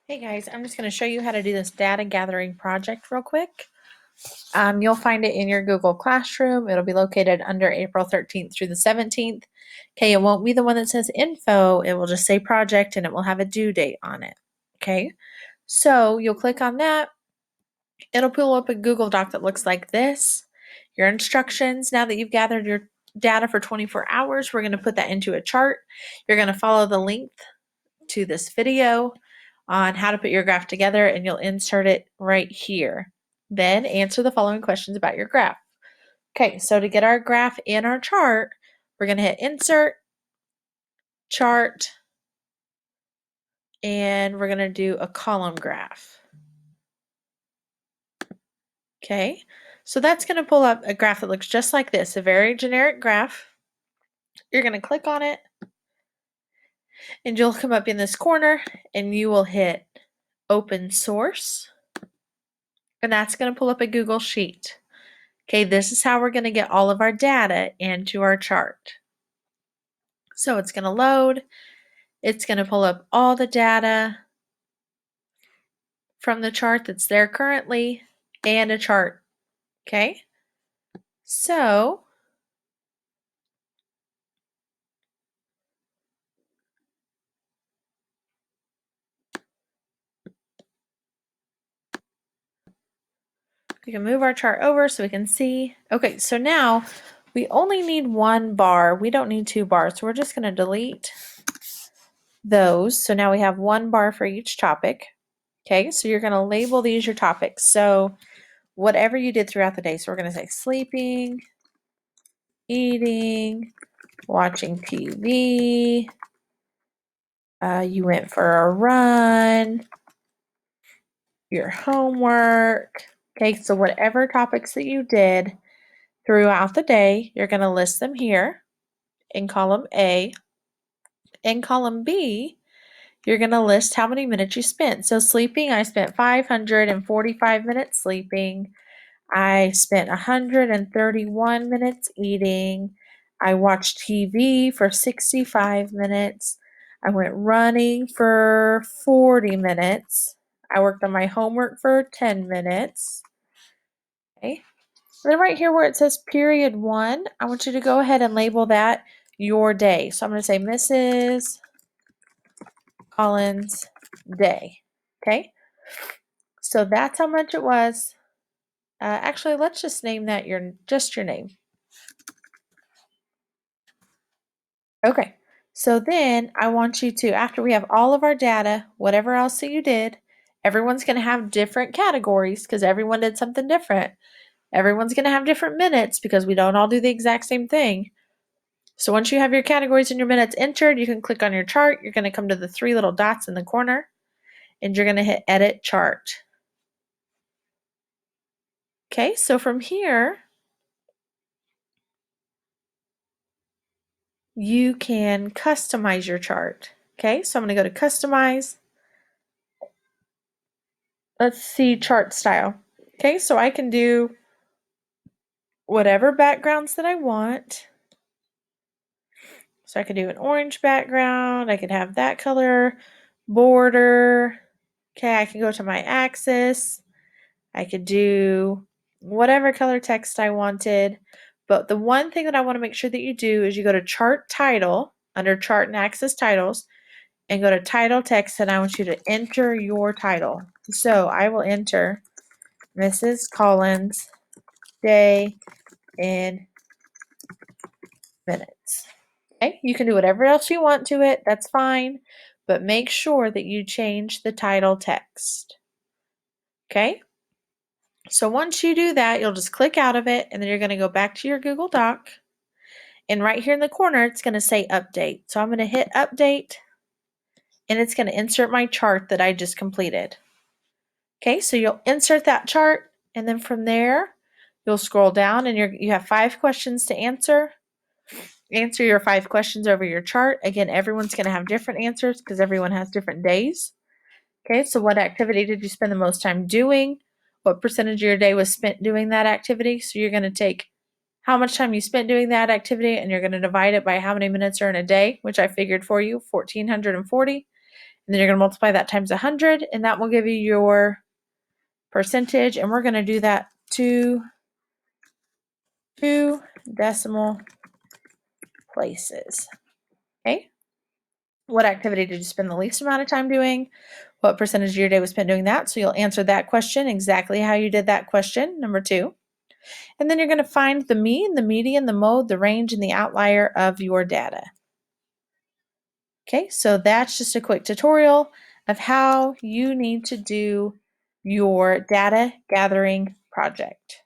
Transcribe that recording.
Hey guys, I'm just going to show you how to do this data gathering project real quick. You'll find it in your Google Classroom. It'll be located under April 13th through the 17th. Okay, it won't be the one that says info. It will just say project and it will have a due date on it. Okay, so you'll click on that. It'll pull up a Google Doc that looks like this. Your instructions, now that you've gathered your data for 24 hours, we're going to put that into a chart. You're going to follow the link to this video on how to put your graph together, and you'll insert it right here. Then answer the following questions about your graph. Okay, so to get our graph in our chart, we're going to hit Insert, Chart, and we're going to do a column graph. Okay, so that's going to pull up a graph that looks just like this, a very generic graph. You're going to click on it, and you'll come up in this corner, and you will hit Open Source, and that's going to pull up a Google Sheet. Okay, this is how we're going to get all of our data into our chart. So it's going to load. It's going to pull up all the data from the chart that's there currently and a chart. Okay, so we can move our chart over so we can see. Okay, so now we only need one bar. We don't need two bars. So we're just going to delete those. So now we have one bar for each topic. Okay, so you're going to label these your topics. So whatever you did throughout the day. So we're going to say sleeping, eating, watching TV, you went for a run, your homework. Okay, so whatever topics that you did throughout the day, you're going to list them here in column A. In column B, you're going to list how many minutes you spent. So sleeping, I spent 545 minutes sleeping. I spent 131 minutes eating. I watched TV for 65 minutes. I went running for 40 minutes. I worked on my homework for 10 minutes. Okay. Then right here where it says period 1, I want you to go ahead and label that your day. So I'm going to say Mrs. Collins day. Okay. So that's how much it was. Actually, let's just name that your name. Okay, so then I want you to, after we have all of our data, whatever else that you did, everyone's going to have different categories because everyone did something different. Everyone's going to have different minutes because we don't all do the exact same thing. So once you have your categories and your minutes entered, you can click on your chart. You're going to come to the three little dots in the corner, and you're going to hit Edit Chart. Okay, so from here, you can customize your chart. Okay, so I'm going to go to Customize. Let's see chart style. Okay, so I can do whatever backgrounds that I want. So I could do an orange background. I could have that color border. Okay, I can go to my axis. I could do whatever color text I wanted. But the one thing that I want to make sure that you do is you go to chart title under chart and axis titles and go to title text, and I want you to enter your title. So I will enter Mrs. Collins day in minutes. Okay, you can do whatever else you want to it, that's fine, but make sure that you change the title text. Okay, so once you do that, you'll just click out of it, and then you're going to go back to your Google Doc, and right here in the corner, it's going to say update. So I'm going to hit update, and it's going to insert my chart that I just completed. Okay, so you'll insert that chart, and then from there, you'll scroll down, and you have 5 questions to answer. Answer your 5 questions over your chart. Again, everyone's going to have different answers because everyone has different days. Okay, so what activity did you spend the most time doing? What percentage of your day was spent doing that activity? So you're going to take how much time you spent doing that activity and you're going to divide it by how many minutes are in a day, which I figured for you, 1,440. And then you're going to multiply that times 100, and that will give you your percentage. And we're going to do that to 2 decimal places. Okay. What activity did you spend the least amount of time doing? What percentage of your day was spent doing that? So you'll answer that question exactly how you did that question, number 2. And then you're going to find the mean, the median, the mode, the range, and the outlier of your data. Okay, so that's just a quick tutorial of how you need to do your data gathering project.